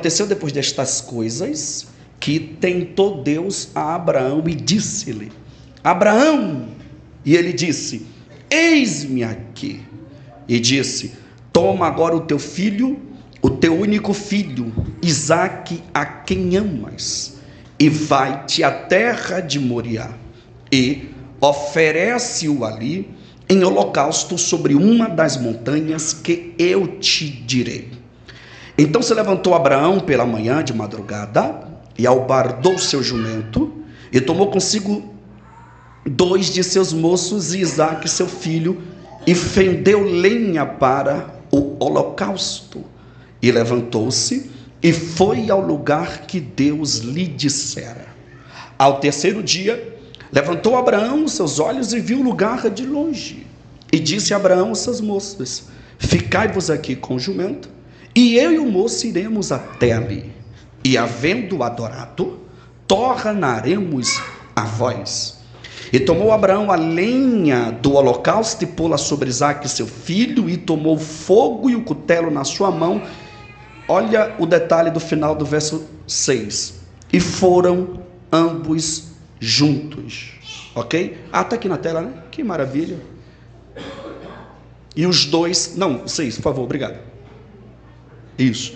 aconteceu depois destas coisas, que tentou Deus a Abraão e disse-lhe: Abraão! E ele disse: eis-me aqui. E disse: toma agora o teu filho, o teu único filho, Isaque, a quem amas, e vai-te à terra de Moriá, e oferece-o ali em holocausto sobre uma das montanhas que eu te direi. Então se levantou Abraão pela manhã de madrugada, e albardou seu jumento, e tomou consigo 2 de seus moços e Isaque seu filho, e fendeu lenha para o holocausto, e levantou-se e foi ao lugar que Deus lhe dissera. Ao terceiro dia, levantou Abraão os seus olhos e viu o lugar de longe, e disse a Abraão aos seus moços: ficai-vos aqui com o jumento, e eu e o moço iremos até ali, e havendo adorado, tornaremos a vós. E tomou Abraão a lenha do holocausto e pô-la sobre Isaque seu filho, e tomou o fogo e o cutelo na sua mão. Olha o detalhe do final do verso 6. E foram ambos juntos. Ok? Está aqui na tela, né? Que maravilha. E os dois... Não, 6, por favor, obrigado. Isso.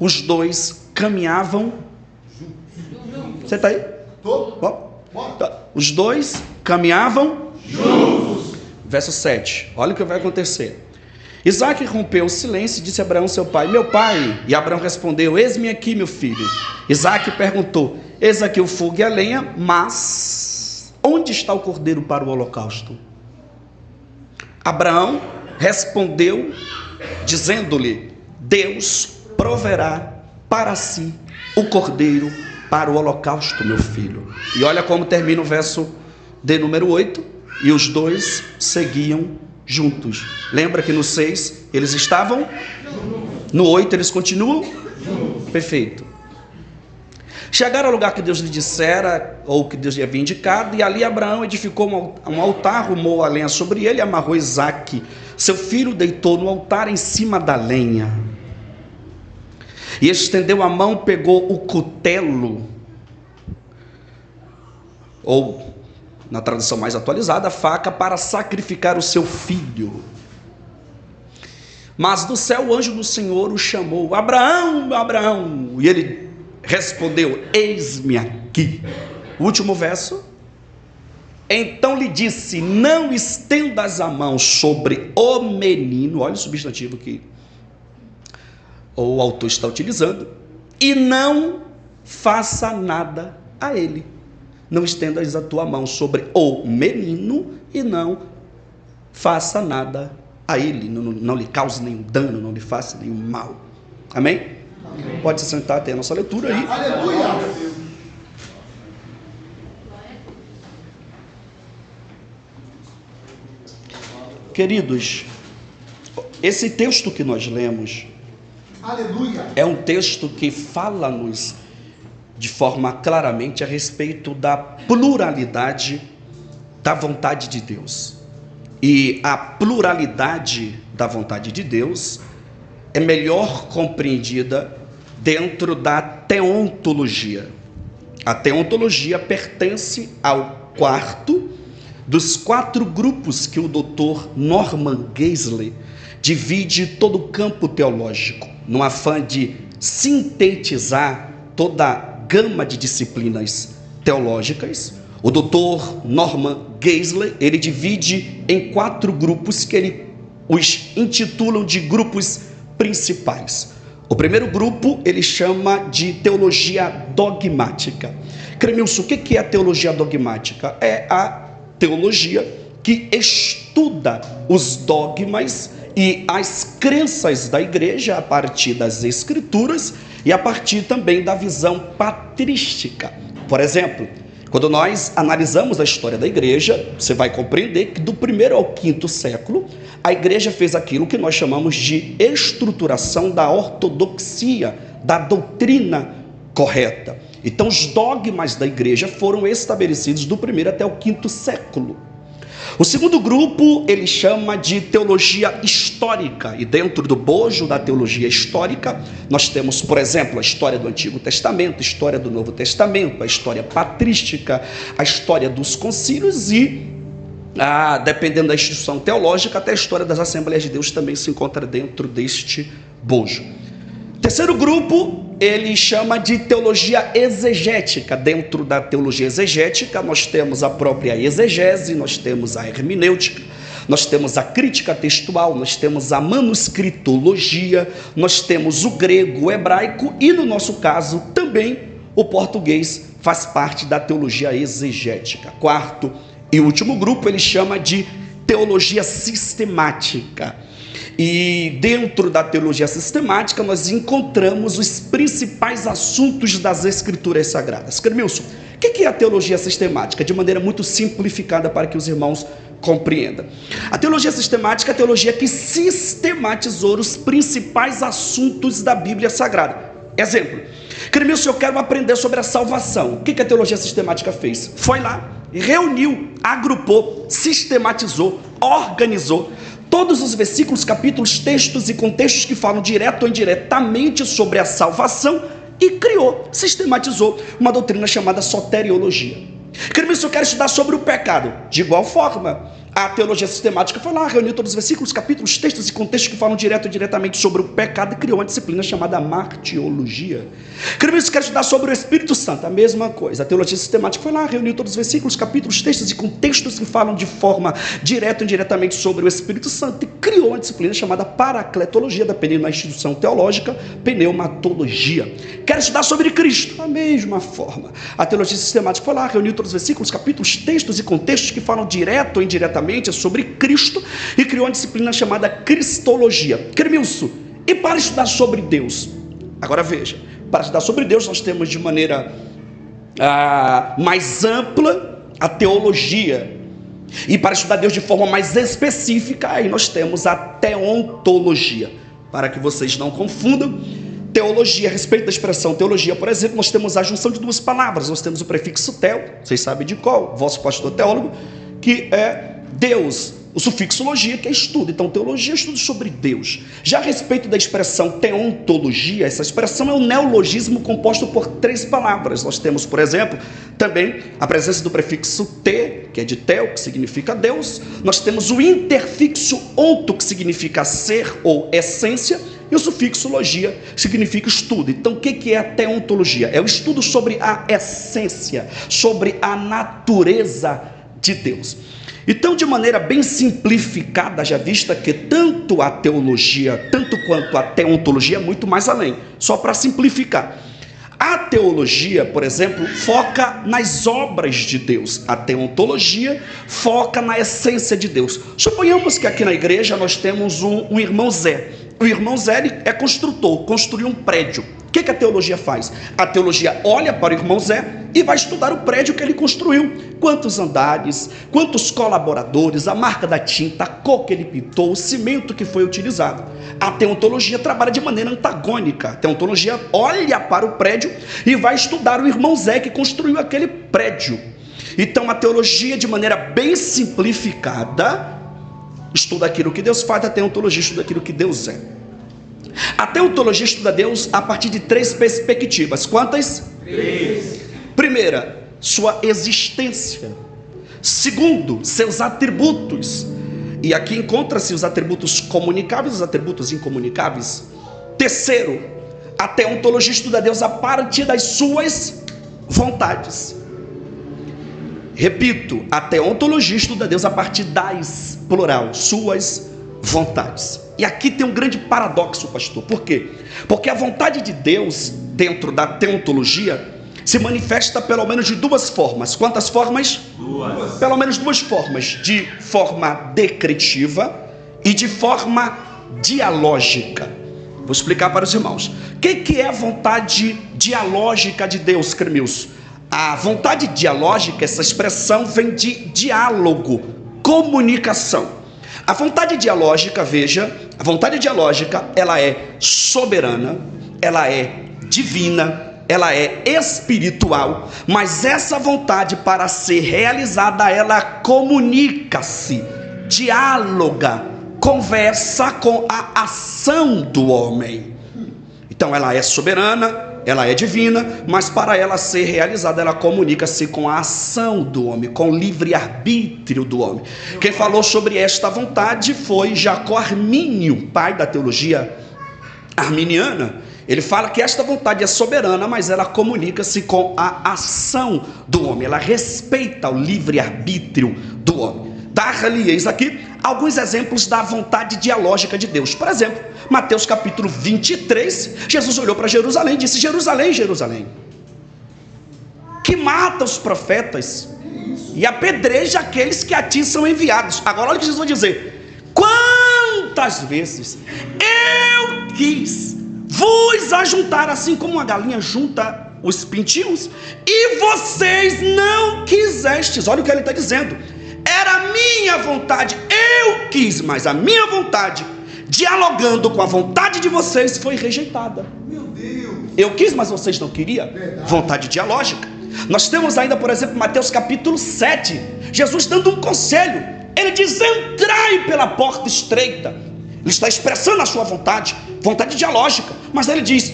Os dois caminhavam... Você está aí? Estou. Os dois caminhavam juntos. Verso 7. Olha o que vai acontecer. Isaque rompeu o silêncio e disse a Abraão, seu pai: meu pai. E Abraão respondeu: eis-me aqui, meu filho. Isaque perguntou: eis aqui o fogo e a lenha, mas onde está o cordeiro para o holocausto? Abraão respondeu, dizendo-lhe: Deus proverá para si o cordeiro para o holocausto, meu filho. E olha como termina o verso de número 8. E os dois seguiam juntos. Lembra que no 6 eles estavam? No 8 eles continuam? Perfeito. Chegaram ao lugar que Deus lhe dissera, ou que Deus lhe havia indicado, e ali Abraão edificou um altar, arrumou a lenha sobre ele, amarrou Isaque, seu filho, deitou no altar em cima da lenha. E estendeu a mão, pegou o cutelo, ou, na tradução mais atualizada, a faca, para sacrificar o seu filho. Mas do céu o anjo do Senhor o chamou: Abraão, Abraão. E ele respondeu: eis-me aqui. O último verso. Então lhe disse: não estendas a mão sobre o menino. Olha o substantivo que o autor está utilizando. E não faça nada a ele. Não estendas a tua mão sobre o menino e não faça nada a ele. Não lhe cause nenhum dano, não lhe faça nenhum mal. Amém? Amém. Pode se sentar até a nossa leitura aí. Aleluia! Queridos, esse texto que nós lemos, aleluia, é um texto que fala-nos de forma claramente a respeito da pluralidade da vontade de Deus. E a pluralidade da vontade de Deus é melhor compreendida dentro da teontologia. A teontologia pertence ao quarto dos 4 grupos que o Dr. Norman Geisler divide todo o campo teológico, no afã de sintetizar toda a gama de disciplinas teológicas. O Dr. Norman Geisler, ele divide em 4 grupos que ele os intitulam de grupos principais. O primeiro grupo ele chama de teologia dogmática. Cremilson, o que é a teologia dogmática? É a teologia que estuda os dogmas e as crenças da igreja a partir das escrituras e a partir também da visão patrística. Por exemplo, quando nós analisamos a história da igreja, você vai compreender que do 1º ao 5º século, a igreja fez aquilo que nós chamamos de estruturação da ortodoxia, da doutrina correta. Então, os dogmas da igreja foram estabelecidos do 1º até o 5º século. O segundo grupo ele chama de teologia histórica, e dentro do bojo da teologia histórica nós temos, por exemplo, a história do Antigo Testamento, a história do Novo Testamento, a história patrística, a história dos concílios e, dependendo da instituição teológica, até a história das Assembleias de Deus também se encontra dentro deste bojo. Terceiro grupo, ele chama de teologia exegética. Dentro da teologia exegética, nós temos a própria exegese, nós temos a hermenêutica, nós temos a crítica textual, nós temos a manuscritologia, nós temos o grego, o hebraico e, no nosso caso, também o português faz parte da teologia exegética. Quarto e último grupo, ele chama de teologia sistemática. E dentro da teologia sistemática nós encontramos os principais assuntos das Escrituras Sagradas. Cremilson, o que é a teologia sistemática? De maneira muito simplificada para que os irmãos compreendam. A teologia sistemática é a teologia que sistematizou os principais assuntos da Bíblia Sagrada. Exemplo, Cremilson, eu quero aprender sobre a salvação. O que a teologia sistemática fez? Foi lá, reuniu, agrupou, sistematizou, organizou todos os versículos, capítulos, textos e contextos que falam direto ou indiretamente sobre a salvação e criou, sistematizou uma doutrina chamada soteriologia. Cremilson, eu quero estudar sobre o pecado. De igual forma, a teologia sistemática foi lá, reuniu todos os versículos, capítulos, textos e contextos que falam direto ou indiretamente sobre o pecado e criou uma disciplina chamada martiologia. Cremilson, eu quero estudar sobre o Espírito Santo, a mesma coisa. A teologia sistemática foi lá, reuniu todos os versículos, capítulos, textos e contextos que falam de forma direta ou indiretamente sobre o Espírito Santo e criou uma disciplina chamada paracletologia, dependendo da instituição teológica, pneumatologia. Quero estudar sobre Cristo, a mesma forma. A teologia sistemática foi lá, reuniu todos os versículos, capítulos, textos e contextos que falam direto ou indiretamente sobre Cristo e criou uma disciplina chamada cristologia. Cremilson, e para estudar sobre Deus? Agora veja, para estudar sobre Deus nós temos de maneira mais ampla a teologia, e para estudar Deus de forma mais específica aí nós temos a teontologia. Para que vocês não confundam, teologia, a respeito da expressão teologia, por exemplo, nós temos a junção de duas palavras. Nós temos o prefixo teo, vocês sabem de qual, vosso pastor teólogo, que é Deus, o sufixo logia, que é estudo. Então, teologia é estudo sobre Deus. Já a respeito da expressão teontologia, essa expressão é um neologismo composto por três palavras. Nós temos, por exemplo, também a presença do prefixo te, que é de teo, que significa Deus. Nós temos o interfixo onto, que significa ser ou essência, e o sufixo logia significa estudo. Então, o que é a teontologia? É o estudo sobre a essência, sobre a natureza de Deus. Então, de maneira bem simplificada, já vista que tanto a teologia, tanto quanto a teontologia é muito mais além, só para simplificar. A teologia, por exemplo, foca nas obras de Deus. A teontologia foca na essência de Deus. Suponhamos que aqui na igreja nós temos um irmão Zé. O irmão Zé ele é construtor, construiu um prédio. O que a teologia faz? A teologia olha para o irmão Zé e vai estudar o prédio que ele construiu. Quantos andares, quantos colaboradores, a marca da tinta, a cor que ele pintou, o cimento que foi utilizado. A teontologia trabalha de maneira antagônica. A teontologia olha para o prédio e vai estudar o irmão Zé que construiu aquele prédio. Então a teologia, de maneira bem simplificada, estuda aquilo que Deus faz. A teontologia estuda aquilo que Deus é. A teontologia estuda Deus a partir de três perspectivas. Quantas? Três. Primeira, sua existência. Segundo, seus atributos. E aqui encontra-se os atributos comunicáveis e os atributos incomunicáveis. Terceiro, a teontologia estuda Deus a partir das suas vontades. Repito, a teontologia estuda Deus a partir das, plural, suas vontades. E aqui tem um grande paradoxo, pastor. Por quê? Porque a vontade de Deus, dentro da teontologia, se manifesta pelo menos de duas formas. Quantas formas? Duas. Pelo menos duas formas. De forma decretiva e de forma dialógica. Vou explicar para os irmãos. O que é a vontade dialógica de Deus, Cremilson? A vontade dialógica, essa expressão vem de diálogo, comunicação. A vontade dialógica, veja, a vontade dialógica, ela é soberana, ela é divina, ela é espiritual, mas essa vontade, para ser realizada, ela comunica-se, dialoga, conversa com a ação do homem. Então ela é soberana, ela é divina, mas para ela ser realizada, ela comunica-se com a ação do homem, com o livre-arbítrio do homem. Quem falou sobre esta vontade foi Jacó Armínio, pai da teologia arminiana. Ele fala que esta vontade é soberana, mas ela comunica-se com a ação do homem, ela respeita o livre-arbítrio do homem. Dar-lhe-eis aqui alguns exemplos da vontade dialógica de Deus. Por exemplo, Mateus capítulo 23, Jesus olhou para Jerusalém e disse: Jerusalém, Jerusalém, que mata os profetas e apedreja aqueles que a ti são enviados. Agora olha o que Jesus vai dizer: quantas vezes eu quis vos ajuntar, assim como uma galinha junta os pintinhos, e vocês não quisestes. Olha o que ele está dizendo: era minha vontade, eu quis, mas a minha vontade, dialogando com a vontade de vocês, foi rejeitada. Meu Deus. Eu quis, mas vocês não queriam. Verdade. Vontade dialógica. Nós temos ainda, por exemplo, Mateus capítulo 7, Jesus dando um conselho. Ele diz: entrai pela porta estreita. Ele está expressando a sua vontade, vontade dialógica, mas ele diz: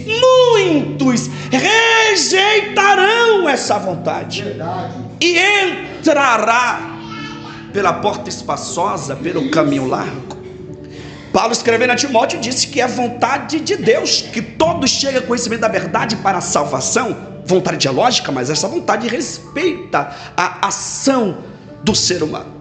muitos rejeitarão essa vontade. Verdade. E entrará pela porta espaçosa, pelo caminho largo. Paulo, escrevendo a Timóteo, disse que é vontade de Deus que todos cheguem ao conhecimento da verdade para a salvação. Vontade dialógica, mas essa vontade respeita a ação do ser humano.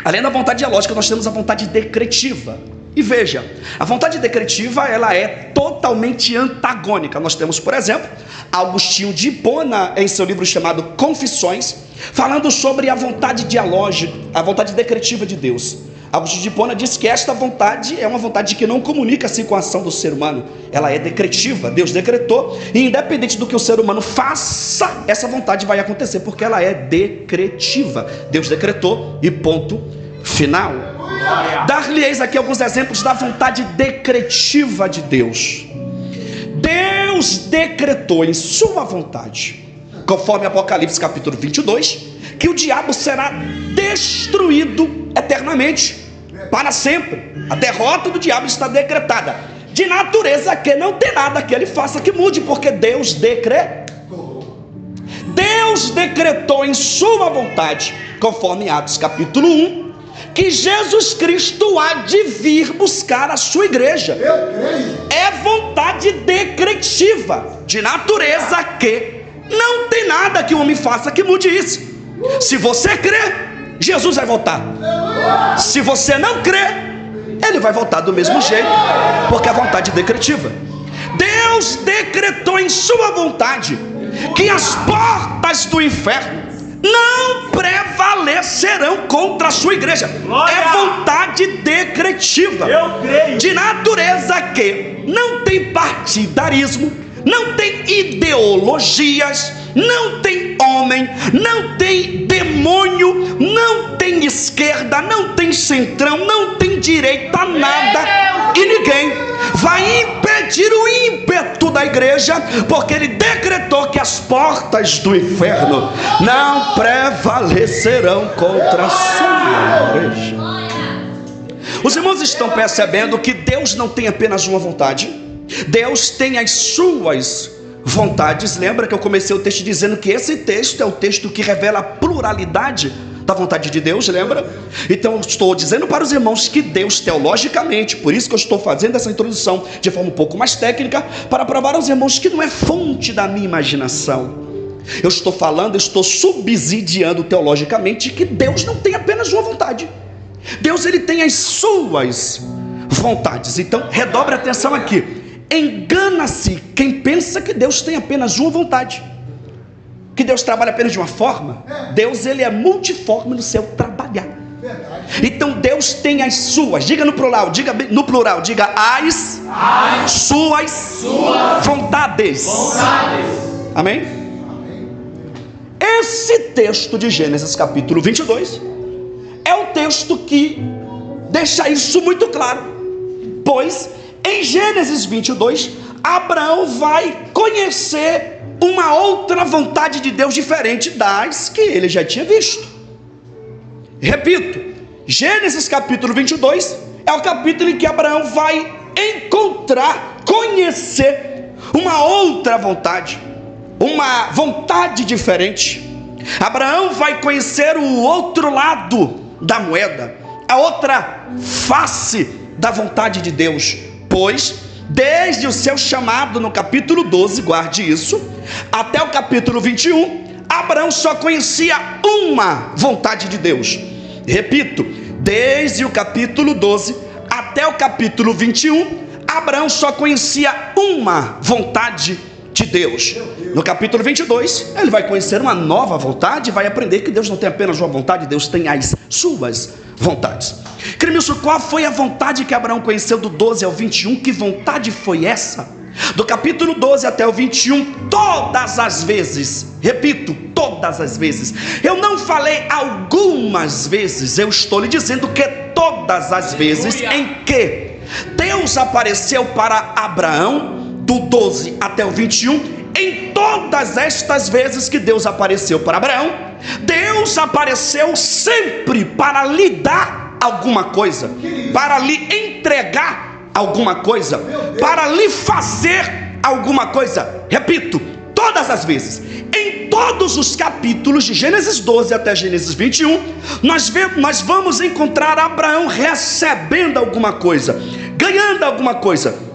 Além da vontade dialógica, nós temos a vontade decretiva. E veja, a vontade decretiva, ela é totalmente antagônica. Nós temos, por exemplo, Agostinho de Hipona, em seu livro chamado Confissões, falando sobre a vontade dialógica, a vontade decretiva de Deus. Agostinho de Hipona diz que esta vontade é uma vontade que não comunica-se com a ação do ser humano. Ela é decretiva, Deus decretou, e independente do que o ser humano faça, essa vontade vai acontecer, porque ela é decretiva. Deus decretou e ponto final. Dar-lhe-eis aqui alguns exemplos da vontade decretiva de Deus. Deus decretou em sua vontade, conforme Apocalipse capítulo 22, que o diabo será destruído eternamente, para sempre. A derrota do diabo está decretada, de natureza que não tem nada que ele faça que mude, porque Deus decretou. Deus decretou em sua vontade, conforme Atos capítulo 1, que Jesus Cristo há de vir buscar a sua igreja. É vontade decretiva, de natureza que não tem nada que o homem faça que mude isso. Se você crê, Jesus vai voltar. Se você não crê, ele vai voltar do mesmo jeito, porque é vontade decretiva. Deus decretou em sua vontade que as portas do inferno não prevalecerão contra a sua igreja. Glória. É vontade decretiva. Eu creio. De natureza que não tem partidarismo, não tem ideologias, não tem homem, não tem demônio, não tem esquerda, não tem centrão, não tem direita, nada. E ninguém vai impedir o ímpeto da igreja, porque ele decretou que as portas do inferno não prevalecerão contra a sua igreja. Os irmãos estão percebendo que Deus não tem apenas uma vontade, Deus tem as suas vontades. Lembra que eu comecei o texto dizendo que esse texto é o texto que revela a pluralidade da vontade de Deus, lembra? Então eu estou dizendo para os irmãos que Deus teologicamente, por isso que eu estou fazendo essa introdução de forma um pouco mais técnica, para provar aos irmãos que não é fonte da minha imaginação. Eu estou falando, eu estou subsidiando teologicamente que Deus não tem apenas uma vontade. Deus, ele tem as suas vontades. Então redobre a atenção aqui. Engana-se quem pensa que Deus tem apenas uma vontade, que Deus trabalha apenas de uma forma. Deus, ele é multiforme no seu trabalhar. Então Deus tem as suas, diga no plural, diga as suas vontades. Amém? Esse texto de Gênesis capítulo 22 é um texto que deixa isso muito claro, pois em Gênesis 22 Abraão vai conhecer uma outra vontade de Deus diferente das que ele já tinha visto. Repito, Gênesis capítulo 22 é o capítulo em que Abraão vai encontrar, conhecer uma outra vontade, uma vontade diferente. Abraão vai conhecer o outro lado da moeda, a outra face da vontade de Deus, pois desde o seu chamado no capítulo 12, guarde isso, até o capítulo 21, Abraão só conhecia uma vontade de Deus. Repito, desde o capítulo 12 até o capítulo 21, Abraão só conhecia uma vontade de Deus. No capítulo 22, ele vai conhecer uma nova vontade, vai aprender que Deus não tem apenas uma vontade, Deus tem as suas vontades. Cremilson, qual foi a vontade que Abraão conheceu do 12 ao 21? Que vontade foi essa? Do capítulo 12 até o 21, todas as vezes, repito, todas as vezes, eu não falei algumas vezes, eu estou lhe dizendo que todas as vezes em que Deus apareceu para Abraão, do 12 até o 21, em todas estas vezes que Deus apareceu para Abraão, Deus apareceu sempre para lhe dar alguma coisa, para lhe entregar alguma coisa, para lhe fazer alguma coisa. Repito, todas as vezes, em todos os capítulos de Gênesis 12 até Gênesis 21, nós vamos encontrar Abraão recebendo alguma coisa, ganhando alguma coisa.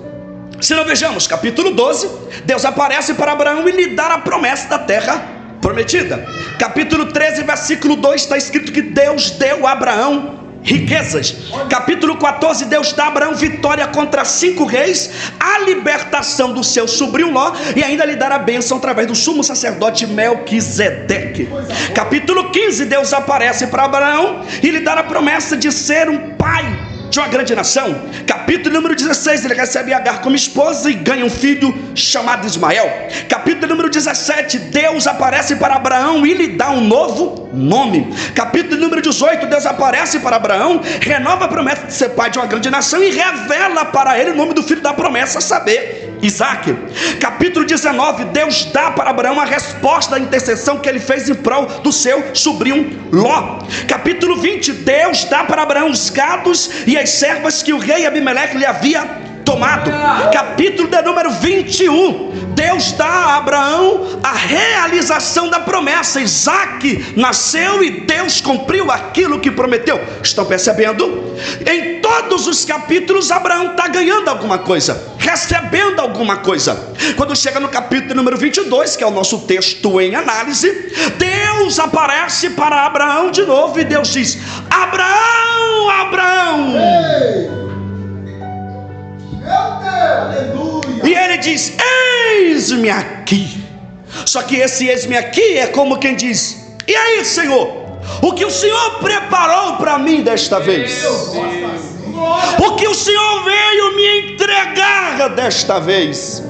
Se não vejamos, capítulo 12, Deus aparece para Abraão e lhe dá a promessa da terra prometida. Capítulo 13, versículo 2, está escrito que Deus deu a Abraão riquezas. Capítulo 14, Deus dá a Abraão vitória contra 5 reis, a libertação do seu sobrinho Ló, e ainda lhe dá a bênção através do sumo sacerdote Melquisedeque. Capítulo 15, Deus aparece para Abraão e lhe dá a promessa de ser um pai de uma grande nação. Capítulo número 16, ele recebe Agar como esposa e ganha um filho chamado Ismael. Capítulo número 17, Deus aparece para Abraão e lhe dá um novo nome. Capítulo número 18, Deus aparece para Abraão, renova a promessa de ser pai de uma grande nação e revela para ele o nome do filho da promessa, a saber, Isaac. Capítulo 19, Deus dá para Abraão a resposta da intercessão que ele fez em prol do seu sobrinho Ló. Capítulo 20, Deus dá para Abraão os gados e as servas que o rei Abimeleque lhe havia tomado. Capítulo de número 21, Deus dá a Abraão a realização da promessa. Isaac nasceu e Deus cumpriu aquilo que prometeu. Estão percebendo? Em todos os capítulos Abraão está ganhando alguma coisa, recebendo alguma coisa. Quando chega no capítulo número 22, que é o nosso texto em análise, Deus aparece para Abraão de novo e Deus diz: Abraão, Abraão. E ele diz: eis-me aqui. Só que esse eis-me aqui é como quem diz: e aí, Senhor, o que o Senhor preparou para mim desta vez? O que o Senhor veio me entregar desta vez?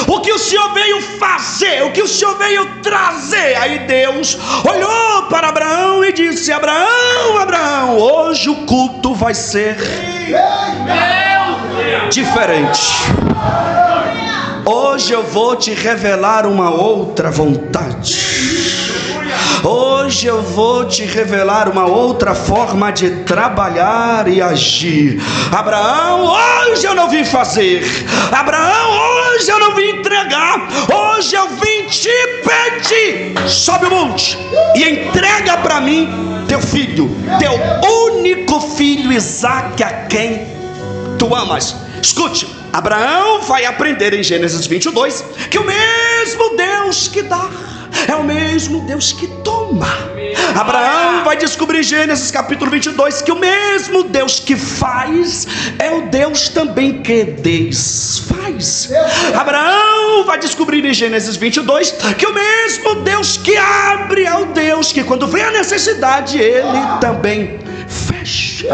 O que o Senhor veio fazer? O que o Senhor veio trazer? Aí Deus olhou para Abraão e disse: Abraão, Abraão, hoje o culto vai ser diferente. Hoje eu vou te revelar uma outra vontade. Hoje eu vou te revelar uma outra forma de trabalhar e agir. Abraão, hoje eu não vim fazer. Abraão, hoje eu não vim entregar. Hoje eu vim te pedir. Sobe o monte e entrega para mim teu filho, teu único filho Isaque, a quem tu amas. Escute, Abraão vai aprender em Gênesis 22 que o mesmo Deus que dá é o mesmo Deus que toma. Abraão vai descobrir em Gênesis capítulo 22 que o mesmo Deus que faz é o Deus também que desfaz. Abraão vai descobrir em Gênesis 22 que o mesmo Deus que abre é o Deus que, quando vem a necessidade, ele também fecha.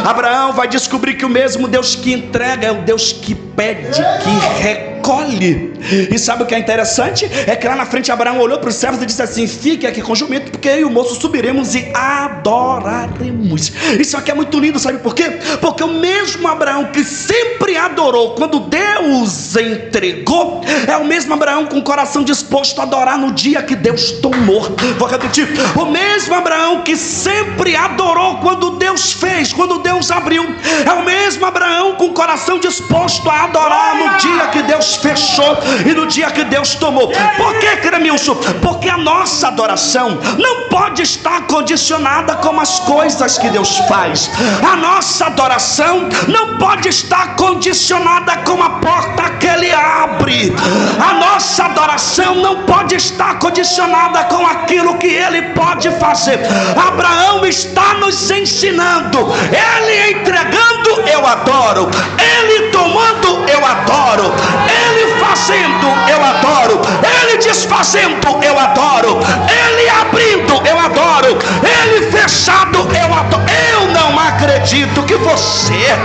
Abraão vai descobrir que o mesmo Deus que entrega é o Deus que pede, que recolhe. recolhe. E sabe o que é interessante? É que lá na frente Abraão olhou para os servos e disse assim: fique aqui com o jumento, porque eu e o moço subiremos e adoraremos. Isso aqui é muito lindo, sabe por quê? Porque o mesmo Abraão que sempre adorou quando Deus entregou, é o mesmo Abraão com o coração disposto a adorar no dia que Deus tomou. Vou repetir: o mesmo Abraão que sempre adorou quando Deus fez, quando Deus abriu, é o mesmo Abraão com o coração disposto a adorar no dia que Deus fechou e no dia que Deus tomou. Por que, Cremilson? Porque a nossa adoração não pode estar condicionada com as coisas que Deus faz. A nossa adoração não pode estar condicionada com a porta que Ele abre. A nossa adoração não pode estar condicionada com aquilo que Ele pode fazer. Abraão está nos ensinando. Ele entregando, eu adoro. Ele tomando, eu adoro. Ele fazendo, eu adoro. Ele desfazendo, eu adoro. Ele abrindo, eu adoro. Ele fechado, eu adoro. Eu não acredito que você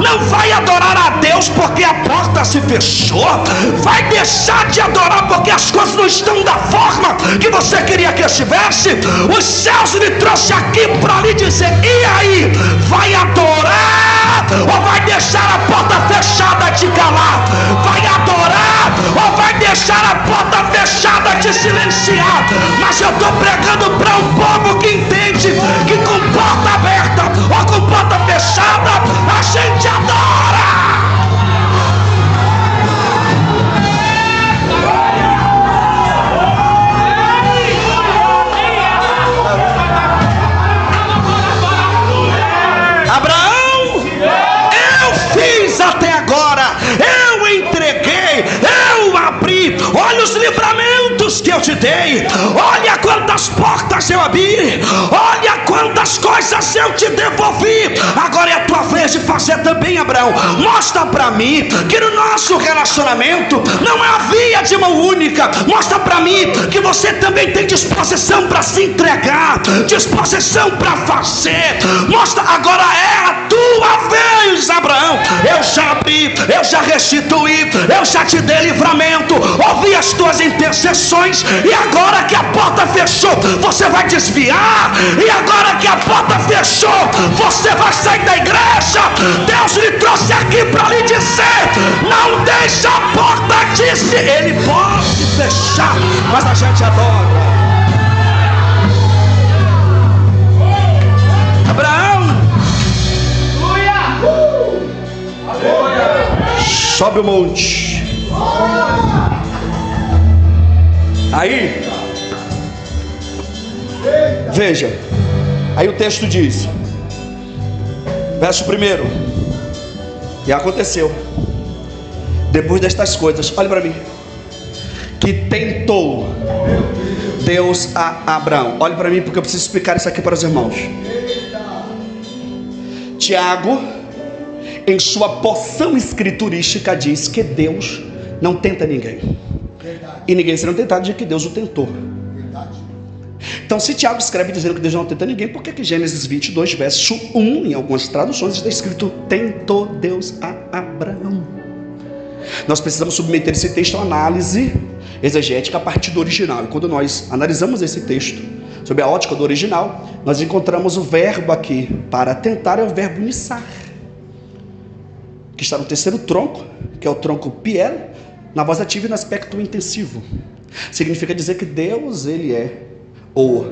não vai adorar a Deus porque a porta se fechou. Vai deixar de adorar porque as coisas não estão da forma que você queria que estivesse. Os céus me trouxe aqui para lhe dizer: e aí? Vai adorar ou vai deixar a porta fechada te calar? Vai adorar ou vai deixar a porta fechada te silenciar? Mas eu estou pregando para um povo que entende que com porta aberta ou com porta fechada a gente adora. Abraão, eu fiz até agora, eu entreguei, eu abri. Olha os livramentos que eu te dei, olha quantas portas eu abri, olha quantas coisas eu te devolvi. Agora é a tua vez de fazer também, Abraão. Mostra para mim que no nosso relacionamento não é a via de mão única. Mostra para mim que você também tem disposição para se entregar, disposição para fazer. Mostra, agora é a tua vez, Abraão. Eu já abri, eu já restituí, eu já te dei livramento, ouvi as tuas intercessões. E agora que a porta fechou, você vai desviar. E agora que a porta fechou, você vai sair da igreja. Deus lhe trouxe aqui para lhe dizer: não deixa a porta te se... Ele pode fechar, mas a gente adora. Abraão, sobe o monte. Aí, veja, aí o texto diz, verso 1: e aconteceu, depois destas coisas, olha para mim, que tentou Deus a Abraão. Olhe para mim, porque eu preciso explicar isso aqui para os irmãos. Tiago, em sua porção escriturística, diz que Deus não tenta ninguém. E ninguém será tentado de que Deus o tentou. Então, se Tiago escreve dizendo que Deus não tenta ninguém, por que Gênesis 22, verso 1, em algumas traduções, está escrito: tentou Deus a Abraão? Nós precisamos submeter esse texto a análise exegética a partir do original. E quando nós analisamos esse texto sob a ótica do original, nós encontramos o verbo aqui para tentar, é o verbo nissar, que está no terceiro tronco, que é o tronco piel, na voz ativa e no aspecto intensivo. Significa dizer que Deus, Ele é o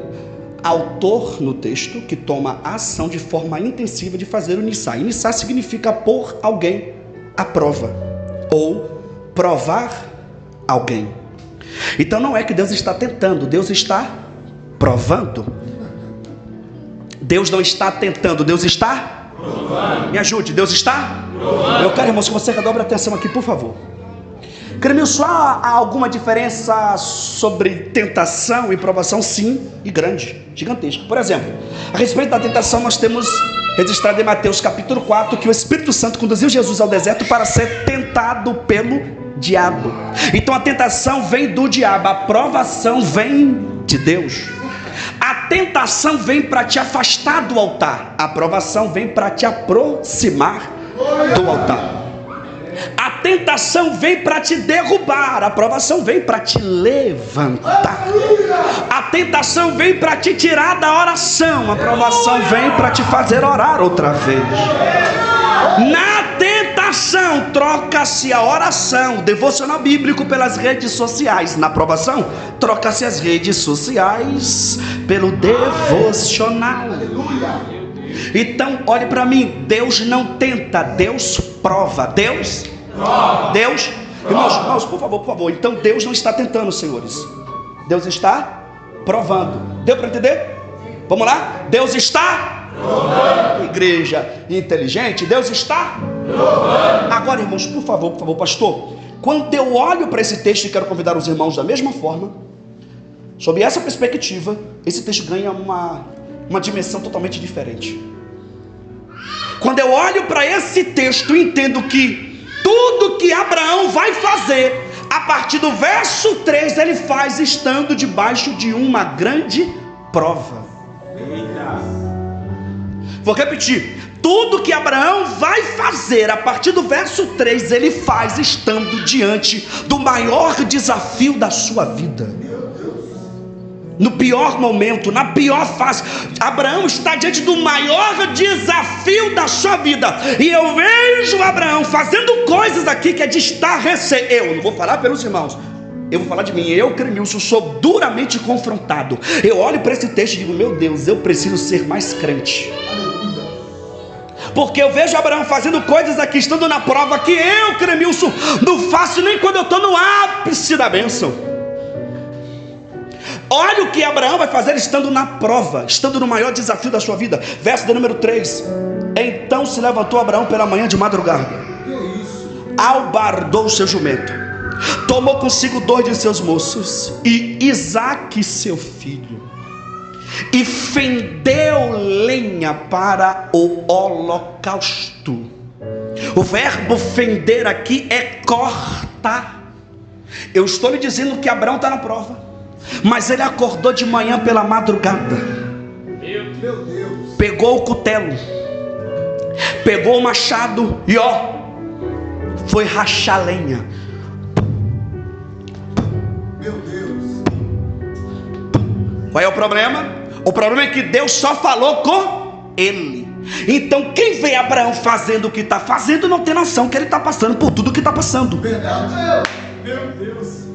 autor no texto que toma a ação de forma intensiva de fazer o nissar. Nissar significa pôr alguém à prova ou provar alguém. Então não é que Deus está tentando, Deus está provando. Deus não está tentando, Deus está provando. Me ajude, Deus está provando. Eu quero, irmãos, que você dobre a atenção aqui, por favor. Cremilson, há alguma diferença sobre tentação e provação? Sim, e grande, gigantesca. Por exemplo, a respeito da tentação, nós temos registrado em Mateus capítulo 4 que o Espírito Santo conduziu Jesus ao deserto para ser tentado pelo diabo. Então a tentação vem do diabo, a provação vem de Deus. A tentação vem para te afastar do altar, a provação vem para te aproximar do altar. A tentação vem para te derrubar, a provação vem para te levantar. A tentação vem para te tirar da oração, a provação vem para te fazer orar outra vez. Na tentação, troca-se a oração, o devocional bíblico pelas redes sociais. Na provação, troca-se as redes sociais pelo devocional. Então, olhe para mim, Deus não tenta, Deus prova. Deus, irmãos, por favor. Então, Deus não está tentando, senhores. Deus está provando. Deu para entender? Vamos lá? Deus está provando. Igreja inteligente, Deus está provando. Agora, irmãos, por favor, pastor, quando eu olho para esse texto e quero convidar os irmãos da mesma forma, sob essa perspectiva, esse texto ganha uma dimensão totalmente diferente. Quando eu olho para esse texto, entendo que tudo que Abraão vai fazer, a partir do verso 3, ele faz estando debaixo de uma grande prova. Vou repetir. Tudo que Abraão vai fazer, a partir do verso 3, ele faz estando diante do maior desafio da sua vida. No pior momento, na pior fase, Abraão está diante do maior desafio da sua vida. E eu vejo Abraão fazendo coisas aqui que é de estarrecer. Eu não vou falar pelos irmãos, eu vou falar de mim. Eu, Cremilson, sou duramente confrontado. Eu olho para esse texto e digo: meu Deus, eu preciso ser mais crente. Porque eu vejo Abraão fazendo coisas aqui, estando na prova, que eu, Cremilson, não faço nem quando eu estou no ápice da bênção. Olha o que Abraão vai fazer estando na prova, estando no maior desafio da sua vida. Verso de número 3. Então se levantou Abraão pela manhã de madrugada, albardou o seu jumento, tomou consigo 2 de seus moços e Isaque seu filho, e fendeu lenha para o holocausto. O verbo fender aqui é cortar. Eu estou lhe dizendo que Abraão está na prova, mas ele acordou de manhã pela madrugada, meu Deus, pegou o cutelo, pegou o machado e foi rachar lenha. Meu Deus. Qual é o problema? O problema é que Deus só falou com ele. Então quem vê Abraão fazendo o que está fazendo não tem noção que ele está passando por tudo o que está passando. Verdade. Meu Deus.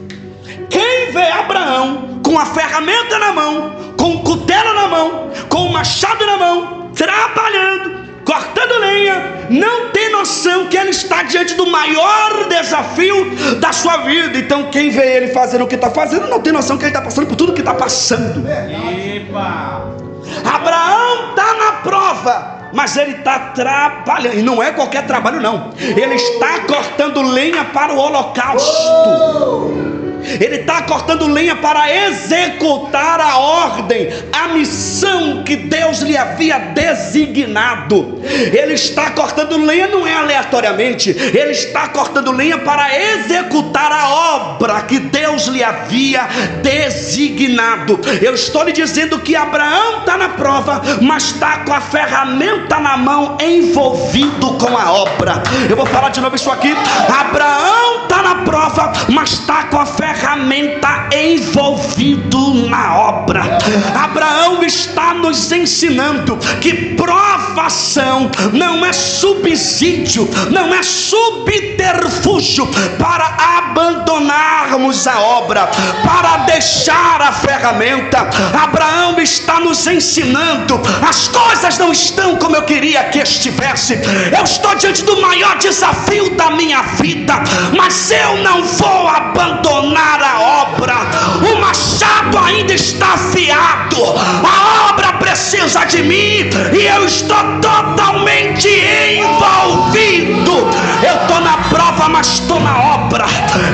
Quem vê Abraão com a ferramenta na mão, com o cutelo na mão, com o machado na mão, trabalhando, cortando lenha, não tem noção que ele está diante do maior desafio da sua vida. Então quem vê ele fazendo o que está fazendo não tem noção que ele está passando por tudo que está passando. Epa. Abraão está na prova, mas ele está trabalhando, e não é qualquer trabalho não. Ele está cortando lenha para o holocausto. Ele está cortando lenha para executar a ordem, a missão que Deus lhe havia designado. Ele está cortando lenha, não é aleatoriamente. Ele está cortando lenha para executar a obra que Deus lhe havia designado. Eu estou lhe dizendo que Abraão está na prova, mas está com a ferramenta na mão, envolvido com a obra. Eu vou falar de novo isso aqui. Abraão está na prova, mas está com a ferramenta envolvido na obra. Abraão está nos ensinando que provação não é subsídio, não é subterfúgio para abandonarmos a obra, para deixar a ferramenta. Abraão está nos ensinando: as coisas não estão como eu queria que estivesse. Eu estou diante do maior desafio da minha vida, mas eu não vou abandonar a obra. O machado ainda está afiado, a obra precisa de mim e eu estou totalmente envolvido. Eu estou na prova, mas estou na obra.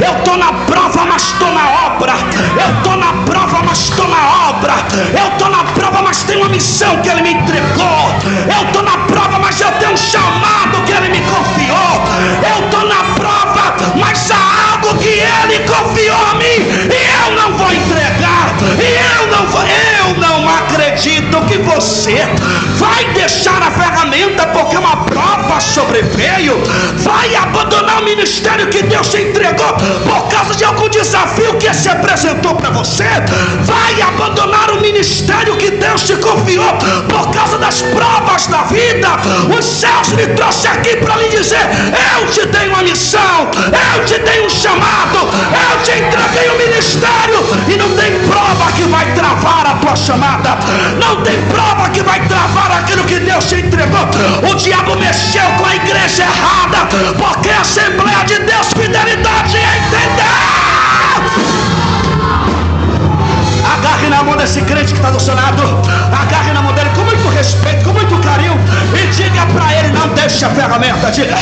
Eu estou na prova, mas estou na obra. Eu estou na prova, mas estou na obra. Eu estou na prova, mas tenho uma missão que Ele me entregou. Eu estou na prova, mas eu tenho um chamado que Ele me confiou. Eu estou na prova, mas há algo que Ele confiou a mim e eu não vou entregar, e eu não acredito acredito que você vai deixar a ferramenta porque uma prova sobreveio, vai abandonar o ministério que Deus te entregou por causa de algum desafio que se apresentou para você, vai abandonar o ministério que Deus te confiou por causa das provas da vida. Os céus me trouxe aqui para lhe dizer: eu te dei uma missão, eu te dei um chamado, eu te entreguei um ministério, e não tem prova que vai travar a tua chamada, não tem prova que vai travar aquilo que Deus te entregou. O diabo mexeu com a igreja errada, porque a Assembleia de Deus Fidelidade entendeu. Agarre na mão desse crente que está do seu lado, agarre na mão dele com muito respeito, com muito carinho, e diga para ele: não deixe a ferramenta. Diga: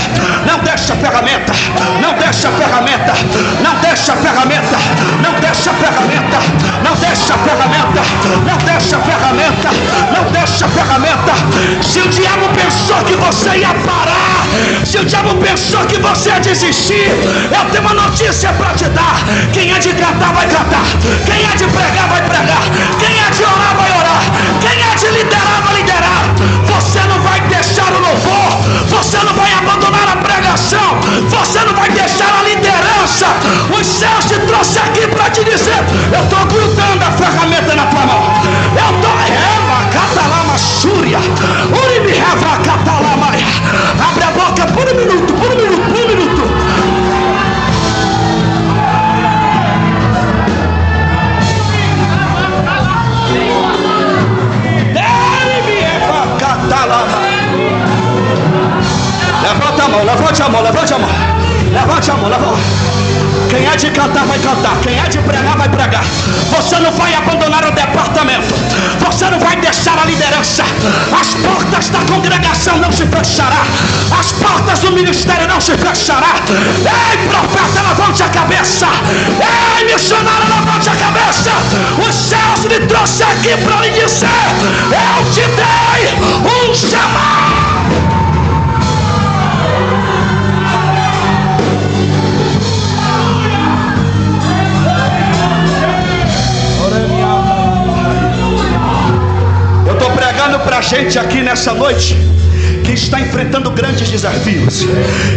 não deixe a ferramenta, não deixe a ferramenta, não deixe a ferramenta, não deixe a ferramenta, não deixe a ferramenta, não deixe a ferramenta, não deixe a ferramenta. Se o diabo pensou que você ia parar, se o diabo pensou que você ia desistir, eu tenho uma notícia para te dar: quem é de cantar vai cantar, quem é de pregar vai pregar, quem é de orar vai orar, quem é de liderar vai liderar. Você não vai deixar o louvor, você não vai abandonar a pregação, você não vai deixar a liderança. Os céus te trouxe aqui para te dizer: eu estou grudando a ferramenta na tua mão, eu estou catalama súria, uribi reva catalama. Abre a boca por um minuto, por um minuto, por um minuto. Levanta a mão, levante a mão, levante a mão, levante a mão, levante a mão. Quem é de cantar vai cantar, quem é de pregar vai pregar. Você não vai abandonar o departamento, você não vai deixar a liderança. As portas da congregação não se fechará, as portas do ministério não se fechará. Ei, profeta, levante a cabeça. Ei, missionário, levante a cabeça. Os céus me trouxe aqui para lhe dizer: eu te dei um chamado. Para a gente aqui nessa noite que está enfrentando grandes desafios.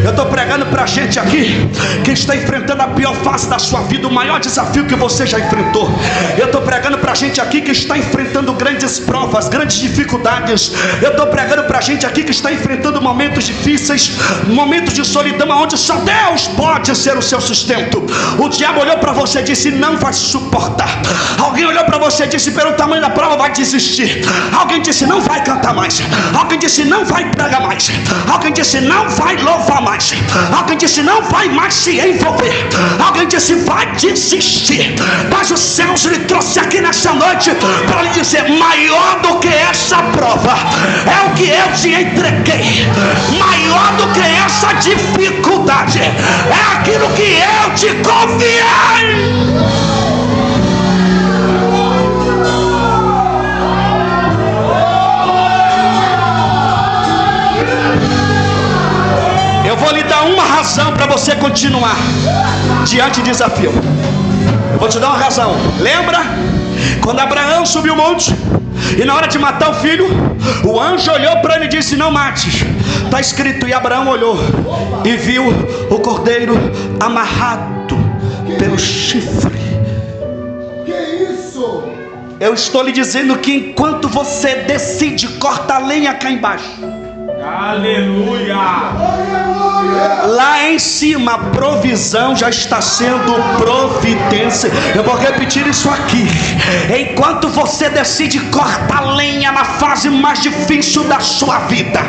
Eu estou pregando para a gente aqui que está enfrentando a pior fase da sua vida, o maior desafio que você já enfrentou. Eu estou pregando para a gente aqui que está enfrentando grandes provas, grandes dificuldades. Eu estou pregando para a gente aqui que está enfrentando momentos difíceis, momentos de solidão, onde só Deus pode ser o seu sustento. O diabo olhou para você e disse: não vai suportar. Alguém olhou para você e disse: pelo tamanho da prova vai desistir. Alguém disse: não vai cantar mais. Alguém disse: não vai pregar mais. Alguém disse: não vai louvar mais. Alguém disse: não vai mais se envolver. Alguém disse: vai desistir. Mas os céus lhe trouxe aqui nessa noite para lhe dizer: maior do que essa prova é o que eu te entreguei. Maior do que essa dificuldade é aquilo que eu te confiei. Eu vou lhe dar uma razão para você continuar diante do desafio. Eu vou te dar uma razão. Lembra quando Abraão subiu o monte e na hora de matar o filho, o anjo olhou para ele e disse: não mates. Está escrito: e Abraão olhou e viu o cordeiro amarrado pelo chifre. Que isso? Eu estou lhe dizendo que enquanto você decide cortar lenha cá embaixo, aleluia, lá em cima a provisão já está sendo providência. Eu vou repetir isso aqui: enquanto você decide cortar lenha na fase mais difícil da sua vida,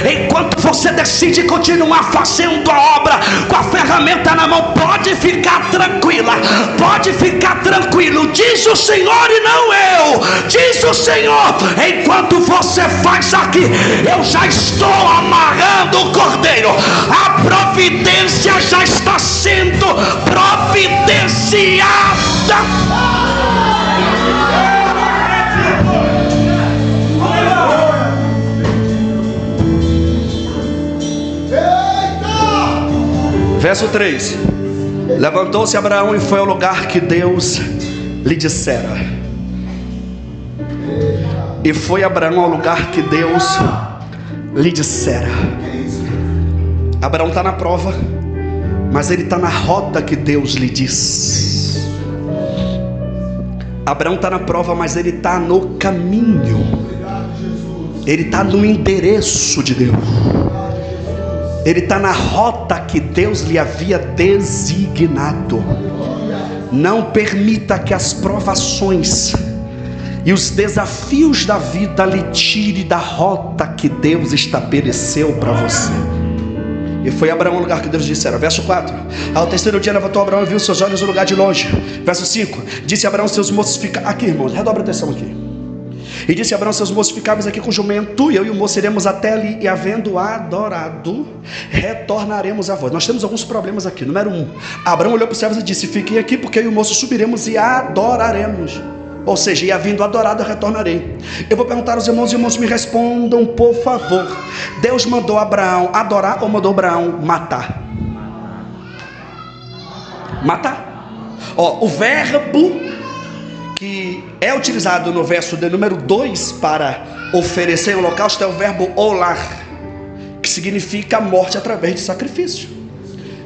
enquanto você decide continuar fazendo a obra com a ferramenta na mão, pode ficar tranquila, pode ficar tranquilo. Diz o Senhor e não eu, diz o Senhor: enquanto você faz aqui, eu já estou amarrando o cordeiro. A providência já está sendo providenciada. Verso 3: levantou-se Abraão e foi ao lugar que Deus lhe dissera. E foi Abraão ao lugar que Deus lhe dissera. Abraão está na prova, mas ele está na rota que Deus lhe diz. Abraão está na prova, mas ele está no caminho. Ele está no endereço de Deus. Ele está na rota que Deus lhe havia designado. Não permita que as provações e os desafios da vida lhe tire da rota que Deus estabeleceu para você. E foi Abraão ao lugar que Deus disse. Verso 4. Ao terceiro dia levantou Abraão e viu seus olhos no lugar de longe. Verso 5. Disse Abraão, seus moços ficam... Aqui, irmãos, redobre a atenção aqui. E disse Abraão, seus moços, ficáveis aqui com o jumento, eu e o moço iremos até ali, e havendo adorado, retornaremos a vós. Nós temos alguns problemas aqui. Número 1, Abraão olhou para os servos e disse, fiquem aqui, porque eu e o moço subiremos e adoraremos. Ou seja, e havendo adorado, eu retornarei. Eu vou perguntar aos irmãos, e os irmãos me respondam, por favor. Deus mandou Abraão adorar ou mandou Abraão matar? Matar. Ó, o verbo que é utilizado no verso de número 2 para oferecer holocausto é o verbo olar, que significa morte através de sacrifício.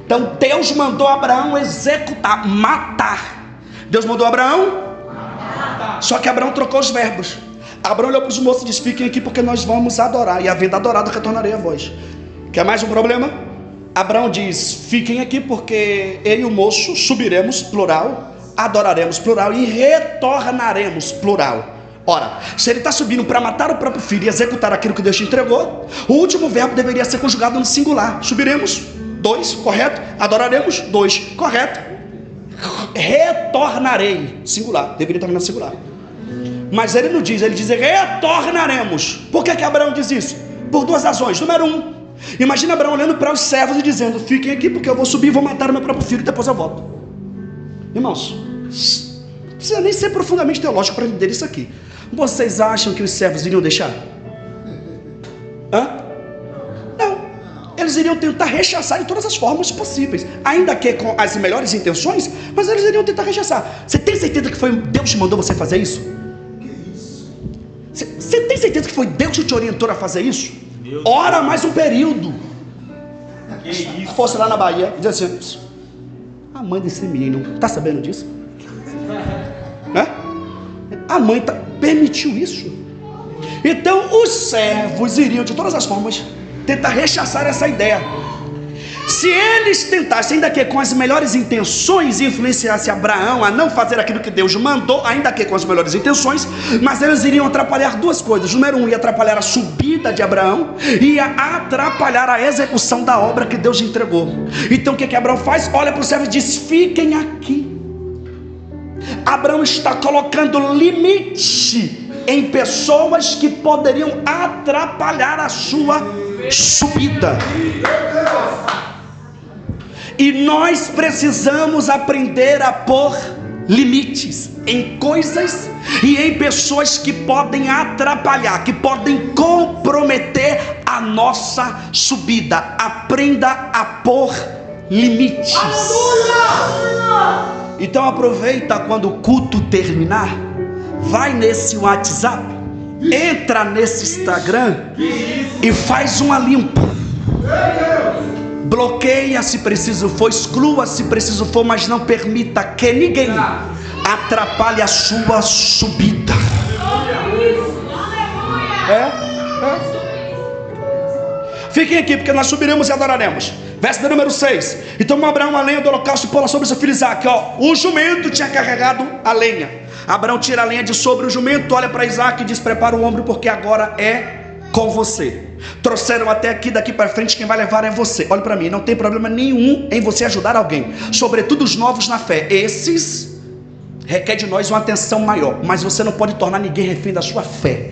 Então Deus mandou Abraão executar, matar. Deus mandou Abraão matar. Só que Abraão trocou os verbos. Abraão olhou para os moços e disse, fiquem aqui porque nós vamos adorar, e havendo adorado retornarei a vós. Quer mais um problema? Abraão diz, fiquem aqui porque eu e o moço subiremos, plural, adoraremos, plural, e retornaremos, plural. Ora, se ele está subindo para matar o próprio filho e executar aquilo que Deus te entregou, o último verbo deveria ser conjugado no singular. Subiremos, 2, correto. Adoraremos, 2, correto. Retornarei, singular, deveria terminar no singular. Mas ele não diz, ele diz retornaremos. Por que Abraão diz isso? Por duas razões. Número 1, imagina Abraão olhando para os servos e dizendo, fiquem aqui porque eu vou subir e vou matar o meu próprio filho e depois eu volto. Irmãos, não precisa nem ser profundamente teológico para entender isso aqui. Vocês acham que os servos iriam deixar? Não. Eles iriam tentar rechaçar de todas as formas possíveis, ainda que com as melhores intenções, mas eles iriam tentar rechaçar. Você tem certeza que foi Deus que mandou você fazer isso? Você tem certeza que foi Deus que te orientou a fazer isso? Ora mais um período. Se fosse lá na Bahia, diz assim, a mãe desse menino, está sabendo disso? A mãe permitiu isso. Então os servos iriam de todas as formas tentar rechaçar essa ideia. Se eles tentassem, ainda que com as melhores intenções, influenciasse Abraão a não fazer aquilo que Deus mandou, ainda que com as melhores intenções, mas eles iriam atrapalhar duas coisas. Número 1, ia atrapalhar a subida de Abraão, ia atrapalhar a execução da obra que Deus entregou. Então o que Abraão faz? Olha para os servos e diz, fiquem aqui. Abraão está colocando limite em pessoas que poderiam atrapalhar a sua subida. E nós precisamos aprender a pôr limites em coisas e em pessoas que podem atrapalhar, que podem comprometer a nossa subida. Aprenda a pôr limites. Então aproveita quando o culto terminar, vai nesse WhatsApp, entra nesse Instagram e faz uma limpa. Bloqueia se preciso for, exclua se preciso for, mas não permita que ninguém atrapalhe a sua subida. Fiquem aqui porque nós subiremos e adoraremos. Verso de número 6. E tomou Abraão a lenha do holocausto e pô-la sobre seu filho Isaque. O jumento tinha carregado a lenha. Abraão tira a lenha de sobre o jumento, olha para Isaque e diz, prepara o ombro porque agora é com você. Trouxeram até aqui, daqui para frente quem vai levar é você. Olha para mim, não tem problema nenhum em você ajudar alguém, sobretudo os novos na fé. Esses requer de nós uma atenção maior, mas você não pode tornar ninguém refém da sua fé.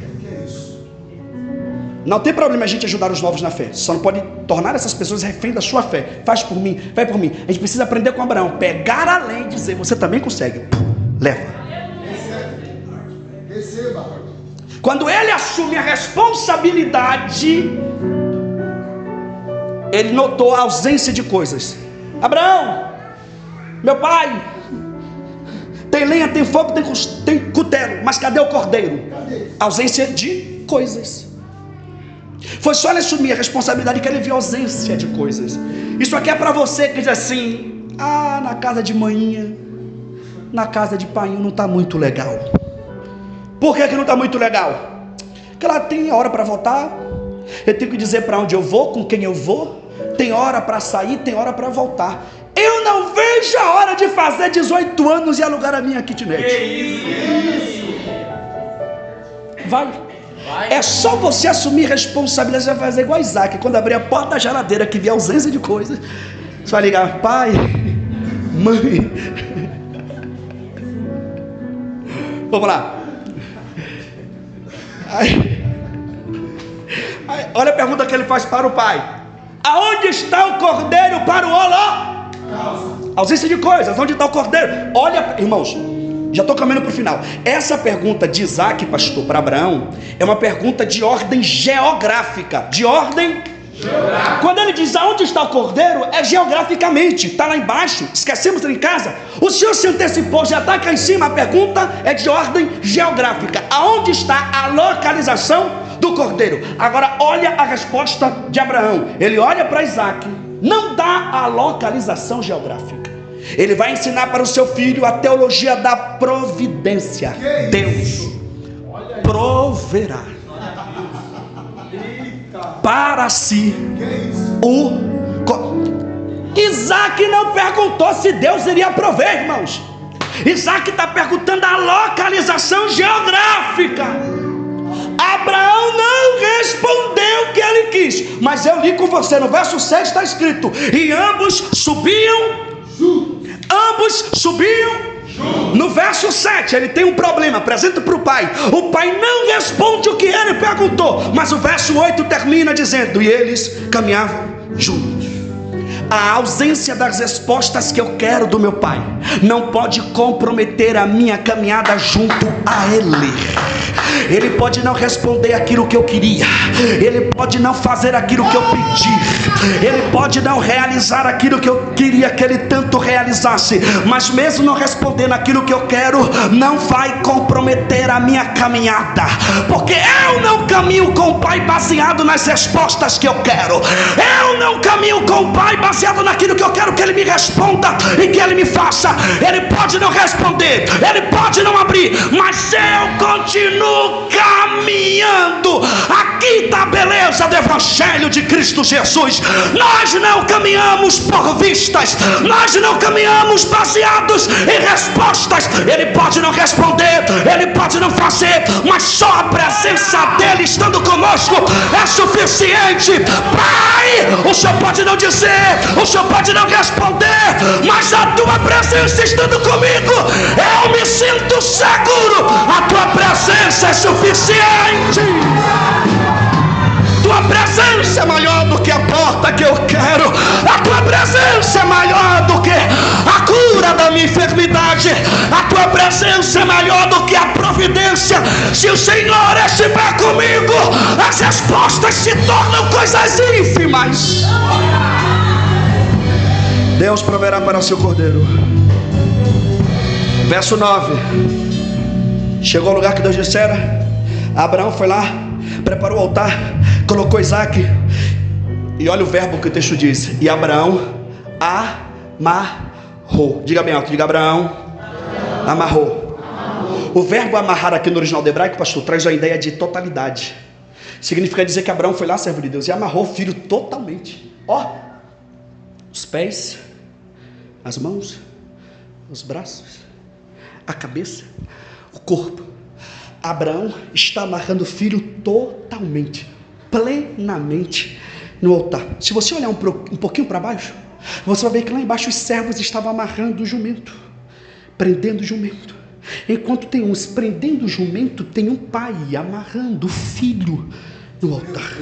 Não tem problema a gente ajudar os novos na fé, só não pode tornar essas pessoas refém da sua fé. Faz por mim, vai por mim. A gente precisa aprender com Abraão, pegar a lei e dizer, você também consegue, leva. Receba. Quando ele assume a responsabilidade, ele notou a ausência de coisas. Abraão, meu pai, tem lenha, tem fogo, tem cutelo, mas cadê o cordeiro? Ausência de coisas. Foi só ele assumir a responsabilidade que ele viu a ausência de coisas. Isso aqui é para você que diz assim: ah, na casa de manhinha, na casa de painho não está muito legal. Por que não está muito legal? Porque ela tem hora para voltar, eu tenho que dizer para onde eu vou, com quem eu vou, tem hora para sair, tem hora para voltar. Eu não vejo a hora de fazer 18 anos e alugar a minha kitnet. Vai. É só você assumir responsabilidade. Você vai fazer igual Isaac, quando abrir a porta da geladeira que vier ausência de coisas, você vai ligar: pai, mãe. Vamos lá. Olha a pergunta que ele faz para o pai: aonde está o cordeiro para o holocausto? Ausência de coisas, onde está o cordeiro? Olha, irmãos, já estou caminhando para o final. Essa pergunta de Isaac, pastor, para Abraão, é uma pergunta de ordem geográfica. De ordem geográfica. Quando ele diz aonde está o cordeiro, é geograficamente, está lá embaixo, esquecemos em casa. O Senhor se antecipou, já está cá em cima. A pergunta é de ordem geográfica: aonde está a localização do cordeiro? Agora olha a resposta de Abraão. Ele olha para Isaac, não dá a localização geográfica. Ele vai ensinar para o seu filho a teologia da providência. Deus proverá para si o... Isaac não perguntou se Deus iria prover, irmãos. Isaac está perguntando a localização geográfica. Abraão não respondeu o que ele quis, mas eu li com você no verso 6, está escrito: e ambos subiam. Ambos subiam. No verso 7 ele tem um problema, apresenta para o pai. O pai não responde o que ele perguntou, mas o verso 8 termina dizendo: e eles caminhavam juntos. A ausência das respostas que eu quero do meu pai não pode comprometer a minha caminhada junto a ele. Ele pode não responder aquilo que eu queria, ele pode não fazer aquilo que eu pedi, ele pode não realizar aquilo que eu queria que ele tanto realizasse, mas mesmo não respondendo aquilo que eu quero, não vai comprometer a minha caminhada, porque eu não caminho com o pai baseado nas respostas que eu quero. Eu não caminho com o pai baseado naquilo que eu quero que ele me responda e que ele me faça. Ele pode não responder, ele pode não abrir, mas eu continuo caminhando. Aqui está a beleza do Evangelho de Cristo Jesus. Nós não caminhamos por vistas, nós não caminhamos baseados em respostas. Ele pode não responder, ele pode não fazer, mas só a presença dele estando conosco é suficiente. Pai, o Senhor pode não dizer, o Senhor pode não responder, mas a tua presença estando comigo, eu me sinto seguro. A tua presença é suficiente. Tua presença é maior do que a porta que eu quero. A tua presença é maior do que a cura da minha enfermidade. A tua presença é maior do que a providência. Se o Senhor estiver comigo, as respostas se tornam coisas ínfimas. Deus proverá para o seu cordeiro. Verso 9. Chegou ao lugar que Deus dissera. Abraão foi lá, preparou o altar, colocou Isaac. E olha o verbo que o texto diz: e Abraão amarrou. Diga bem alto, diga: Abraão amarrou. O verbo amarrar aqui no original do hebraico, pastor, traz a ideia de totalidade. Significa dizer que Abraão foi lá, servo de Deus, e amarrou o filho totalmente. Ó, os pés, as mãos, os braços, a cabeça, o corpo. Abraão está amarrando o filho totalmente, plenamente no altar. Se você olhar um pouquinho para baixo, você vai ver que lá embaixo os servos estavam amarrando o jumento, prendendo o jumento. Enquanto tem uns prendendo o jumento, tem um pai amarrando o filho no altar.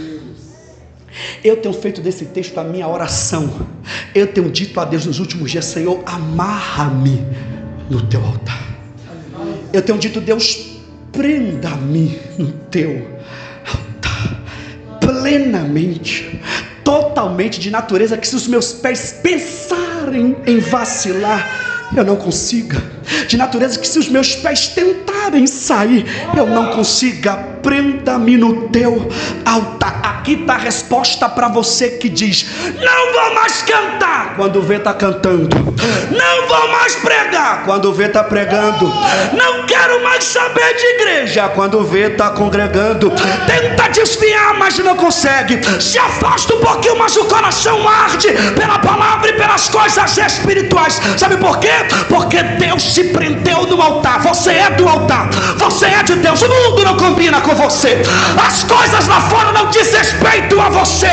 Eu tenho feito desse texto a minha oração. Eu tenho dito a Deus nos últimos dias: Senhor, amarra-me no teu altar. Eu tenho dito: Deus, prenda-me no teu altar, plenamente, totalmente, de natureza que se os meus pés pensarem em vacilar, eu não consiga, de natureza que se os meus pés tentarem sair, eu não consiga. Prenda-me no teu altar. Aqui está a resposta para você que diz: não vou mais cantar, quando vê está cantando. Não vou mais pregar, quando vê está pregando. Não quero mais saber de igreja, quando vê está congregando. Tenta desviar, mas não consegue. Se afasta um pouquinho, mas o coração arde pela palavra e pelas coisas espirituais. Sabe por quê? Porque Deus se prendeu no altar. Você é do altar, você é de Deus. O mundo não combina com você, as coisas lá fora não diz respeito a você.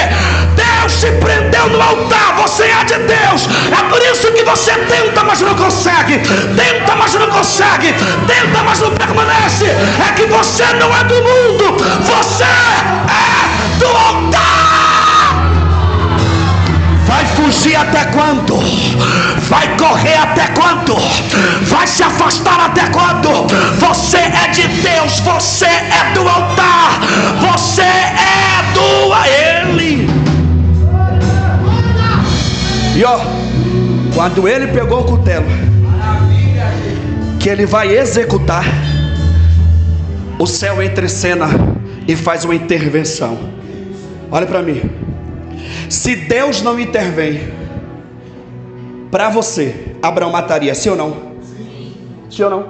Deus se prendeu no altar, você é de Deus. É por isso que você tenta, mas não consegue. Tenta, mas não consegue. Tenta, mas não permanece. É que você não é do mundo, você é do altar. Vai fugir até quando? Vai correr até quando? Vai se afastar até quando? Você é de Deus, você é do altar, você é do Ele. E ó, quando ele pegou o cutelo, que ele vai executar, o céu entra em cena e faz uma intervenção. Olha para mim. Se Deus não intervém para você, Abraão mataria, sim ou não? Sim ou não?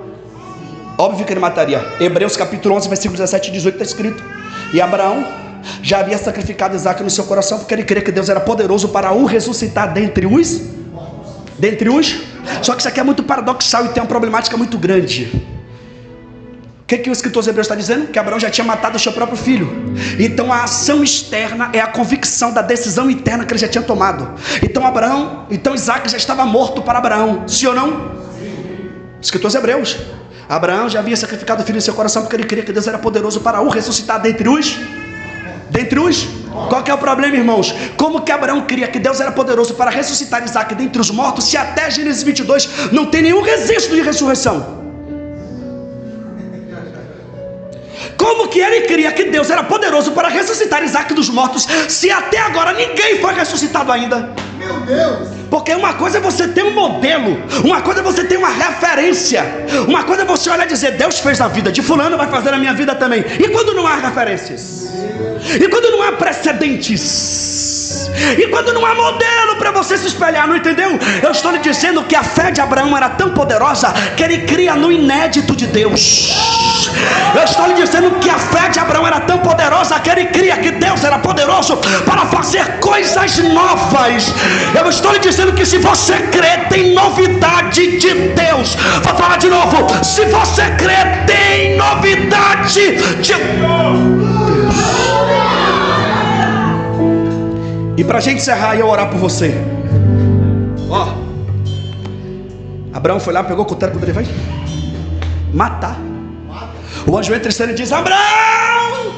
Óbvio que ele mataria. Hebreus capítulo 11, versículo 17 e 18 está escrito: e Abraão já havia sacrificado Isaque no seu coração, porque ele cria que Deus era poderoso para o ressuscitar dentre os. Só que isso aqui é muito paradoxal e tem uma problemática muito grande. O que o escritor Hebreus está dizendo? Que Abraão já tinha matado o seu próprio filho. Então a ação externa é a convicção da decisão interna que ele já tinha tomado. Então Isaque já estava morto para Abraão. Sim ou não? Escritor Hebreus. Abraão já havia sacrificado o filho em seu coração, porque ele cria que Deus era poderoso para o ressuscitar dentre os. Qual que é o problema, irmãos? Como que Abraão cria que Deus era poderoso para ressuscitar Isaque dentre os mortos, se até Gênesis 22 não tem nenhum registro de ressurreição? Como que ele cria que Deus era poderoso para ressuscitar Isaque dos mortos, se até agora ninguém foi ressuscitado ainda? Meu Deus! Porque uma coisa é você ter um modelo, uma coisa é você ter uma referência, uma coisa é você olhar e dizer: Deus fez na vida de fulano, vai fazer na minha vida também. E quando não há referências? E quando não há precedentes? E quando não há modelo para você se espelhar, não entendeu? Eu estou lhe dizendo que a fé de Abraão era tão poderosa que ele cria no inédito de Deus. Eu estou lhe dizendo que a fé de Abraão era tão poderosa que ele cria que Deus era poderoso para fazer coisas novas. Eu estou lhe dizendo que se você crê, tem novidade de Deus. Vou falar de novo: se você crê, tem novidade de Deus. E para a gente encerrar e eu orar por você, ó, Abraão foi lá, pegou o cutelo, quando ele vai matar, o anjo entra em cena e diz: Abraão,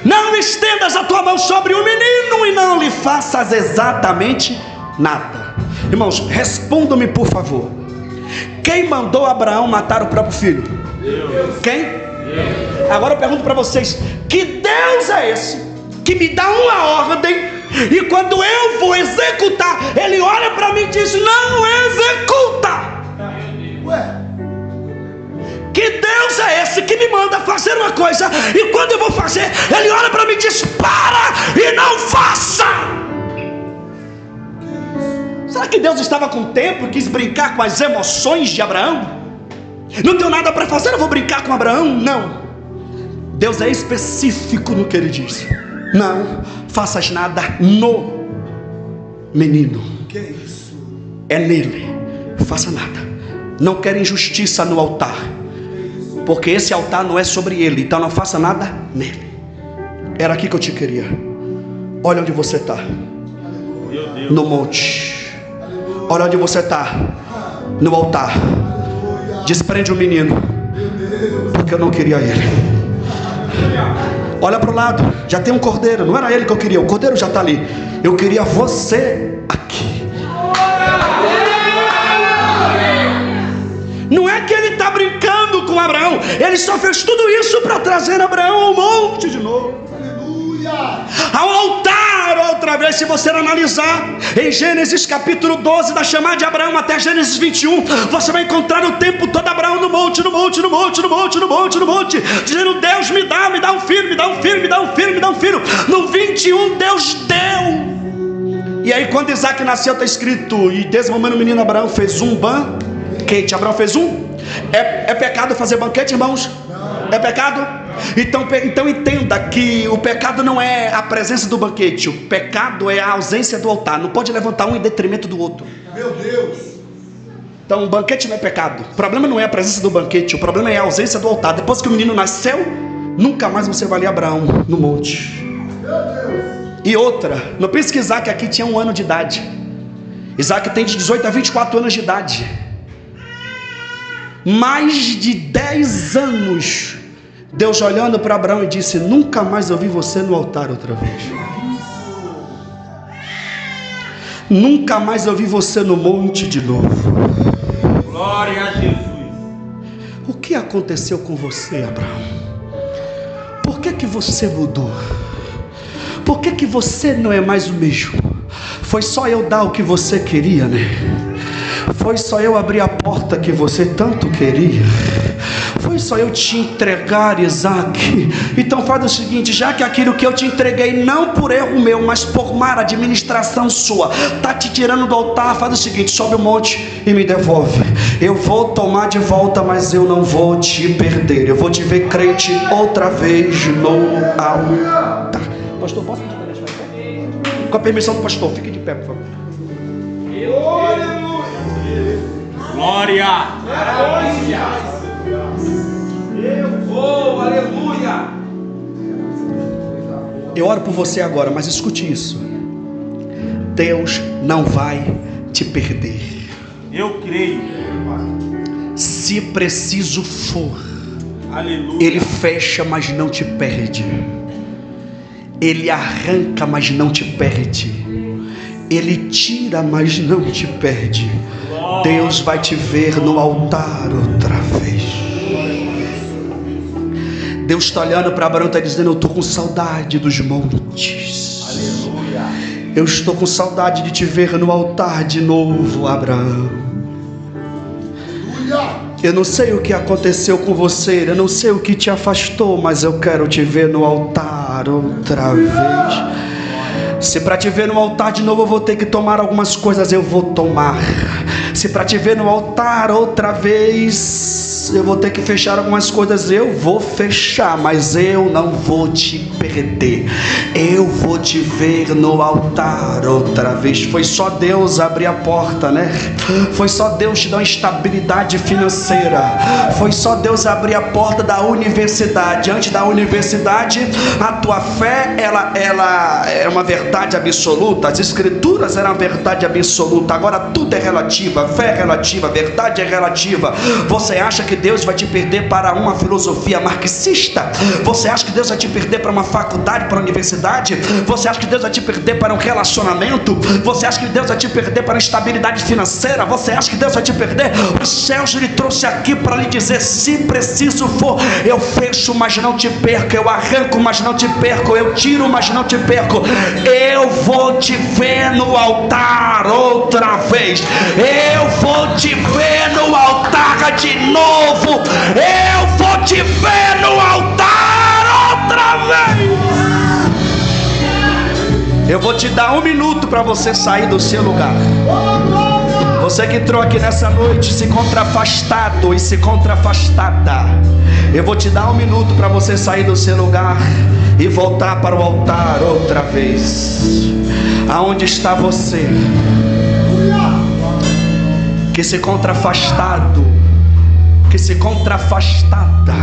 não estendas a tua mão sobre o menino e não lhe faças exatamente nada. Irmãos, respondam-me por favor: quem mandou Abraão matar o próprio filho? Deus. Quem? Deus. Agora eu pergunto para vocês: que Deus é esse que me dá uma ordem e quando eu vou executar, ele olha para mim e diz: não executa? Ué, que Deus é esse que me manda fazer uma coisa e quando eu vou fazer, ele olha para mim e diz: para e não faça? Será que Deus estava com tempo e quis brincar com as emoções de Abraão? Não tenho nada para fazer, eu vou brincar com Abraão? Não. Deus é específico no que ele diz: não faças nada no menino. Que isso? É nele. Faça nada. Não quero injustiça no altar, porque esse altar não é sobre ele. Então não faça nada nele. Era aqui que eu te queria. Olha onde você está. No monte. Olha onde você está. No altar. Desprende o menino, porque eu não queria ele. Olha para o lado, já tem um cordeiro. Não era ele que eu queria, o cordeiro já está ali. Eu queria você aqui. Não é que ele está brincando com Abraão, ele só fez tudo isso para trazer Abraão ao monte de novo, aleluia, ao altar voltaram outra vez. Se você analisar em Gênesis capítulo 12, da chamada de Abraão até Gênesis 21, você vai encontrar o tempo todo Abraão no monte, dizendo: Deus me dá um filho, me dá um filho, me dá um filho, me dá um filho. No 21 Deus deu. E aí quando Isaac nasceu, está escrito: e desmamando o menino, Abraão fez um banquete. Abraão fez um. É pecado fazer banquete, irmãos? É pecado? Então entenda que o pecado não é a presença do banquete. O pecado é a ausência do altar. Não pode levantar um em detrimento do outro. Meu Deus. Então o banquete não é pecado. O problema não é a presença do banquete. O problema é a ausência do altar. Depois que o menino nasceu, nunca mais você vai ler Abraão no monte. Meu Deus. E outra, não pense que Isaac aqui tinha 1 ano de idade. Isaac tem de 18 a 24 anos de idade. Mais de 10 anos Deus olhando para Abraão e disse: nunca mais eu vi você no altar outra vez. Nunca mais eu vi você no monte de novo. Glória a Jesus. O que aconteceu com você, Abraão? Por que você mudou? Por que você não é mais o mesmo? Foi só eu dar o que você queria, né? Foi só eu abrir a porta que você tanto queria. Foi só eu te entregar, Isaac. Então faz o seguinte: já que aquilo que eu te entreguei, não por erro meu, mas por má administração sua, está te tirando do altar, faz o seguinte: sobe o monte e me devolve. Eu vou tomar de volta, mas eu não vou te perder. Eu vou te ver crente outra vez no altar. Pastor, posso deixar de pé? Com a permissão do pastor, fique de pé, por favor. Glória! Aleluia! Oh, aleluia! Eu oro por você agora, mas escute isso: Deus não vai te perder. Eu creio. Se preciso for, aleluia, Ele fecha, mas não te perde. Ele arranca, mas não te perde. Ele tira, mas não te perde. Deus vai te ver no altar outra vez. Deus está olhando para Abraão e está dizendo: eu estou com saudade dos montes. Aleluia. Eu estou com saudade de te ver no altar de novo, Abraão. Eu não sei o que aconteceu com você, eu não sei o que te afastou, mas eu quero te ver no altar outra vez. Se para te ver no altar de novo eu vou ter que tomar algumas coisas, eu vou tomar. Se para te ver no altar outra vez eu vou ter que fechar algumas coisas, eu vou fechar, mas eu não vou te perder. Eu vou te ver no altar outra vez. Foi só Deus abrir a porta, né? Foi só Deus te dar uma estabilidade financeira. Foi só Deus abrir a porta da universidade. Antes da universidade, a tua fé, ela é uma verdade absoluta. As escrituras eram uma verdade absoluta. Agora tudo é relativo. Fé é relativa, verdade é relativa. Você acha que Deus vai te perder para uma filosofia marxista? Você acha que Deus vai te perder para uma faculdade, para uma universidade? Você acha que Deus vai te perder para um relacionamento? Você acha que Deus vai te perder para uma estabilidade financeira? Você acha que Deus vai te perder? Os céus lhe trouxe aqui para lhe dizer: se preciso for, eu fecho, mas não te perco. Eu arranco, mas não te perco. Eu tiro, mas não te perco. Eu vou te ver no altar outra vez. Eu vou te ver no altar de novo. Eu vou te ver no altar outra vez. Eu vou te dar 1 minuto para você sair do seu lugar. Você que entrou aqui nessa noite se encontra afastado e se encontra afastada. Eu vou te dar 1 minuto para você sair do seu lugar e voltar para o altar outra vez. Aonde está você que se encontra afastado, que se encontra afastada?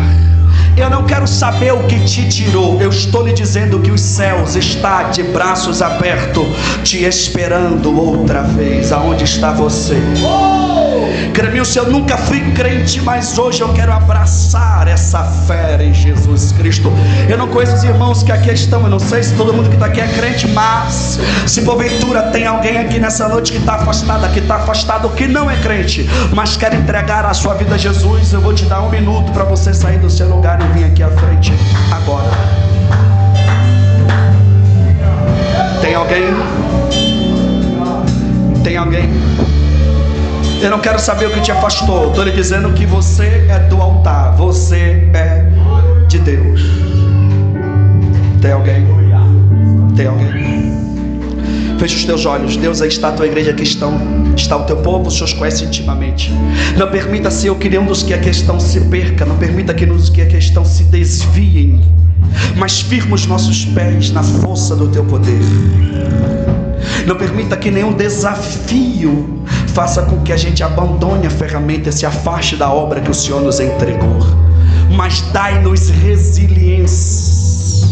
Eu não quero saber o que te tirou. Eu estou lhe dizendo que os céus estão de braços abertos, te esperando outra vez. Aonde está você? Cremilson, eu nunca fui crente, mas hoje eu quero abraçar essa fé em Jesus Cristo. Eu não conheço os irmãos que aqui estão, eu não sei se todo mundo que está aqui é crente, mas se porventura tem alguém aqui nessa noite que está afastado, que não é crente, mas quer entregar a sua vida a Jesus, eu vou te dar 1 minuto para você sair do seu lugar e vir aqui à frente agora. Tem alguém? Tem alguém? Eu não quero saber o que te afastou. Estou lhe dizendo que você é do altar. Você é de Deus. Tem alguém? Tem alguém? Feche os teus olhos. Deus, aí está a tua igreja, aqui está o teu povo, os seus conhece intimamente. Não permita, Senhor, que nenhum dos que aqui estão se perca. Não permita que nos que aqui estão se desviem, mas firma os nossos pés na força do teu poder. Não permita que nenhum desafio faça com que a gente abandone a ferramenta e se afaste da obra que o Senhor nos entregou. Mas dai-nos resiliência,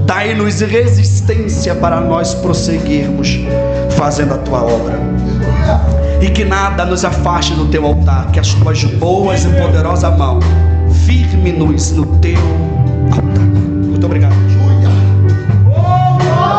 dai-nos resistência para nós prosseguirmos fazendo a tua obra. E que nada nos afaste do teu altar, que as tuas boas e poderosas mãos firme-nos no teu